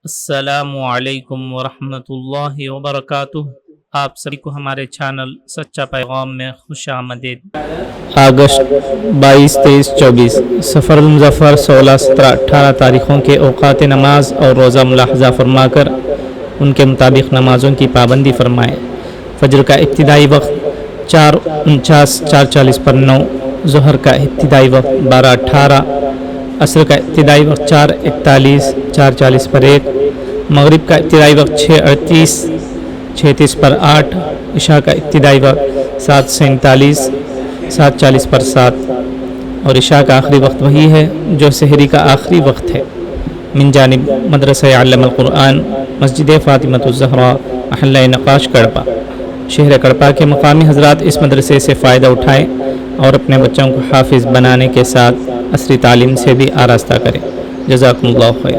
السلام علیکم ورحمۃ اللہ وبرکاتہ۔ آپ سبھی کو ہمارے چینل سچا پیغام میں خوش آمدید۔ اگست 22، 23، 24 سفر المظفر 16، 17، 18 تاریخوں کے اوقات نماز اور روزہ ملاحظہ فرما کر ان کے مطابق نمازوں کی پابندی فرمائیں۔ فجر کا ابتدائی وقت 4:49 4:40 پر 9، ظہر کا ابتدائی وقت 12:18، عصر کا ابتدائی وقت 4:41 4:40 پر 1، مغرب کا ابتدائی وقت 6:38 6:30 پر 8، عشاء کا ابتدائی وقت 7:47 7:40 پر 7، اور عشاء کا آخری وقت وہی ہے جو سحری کا آخری وقت ہے۔ من جانب مدرسہ علم القرآن، مسجد فاطمۃ الزہرا، محلہ نقاش کڑپا، شہر کڑپا کے مقامی حضرات اس مدرسے سے فائدہ اٹھائیں اور اپنے بچوں کو حافظ بنانے کے ساتھ عصری تعلیم سے بھی آراستہ کریں۔ جزاکم اللہ خیر۔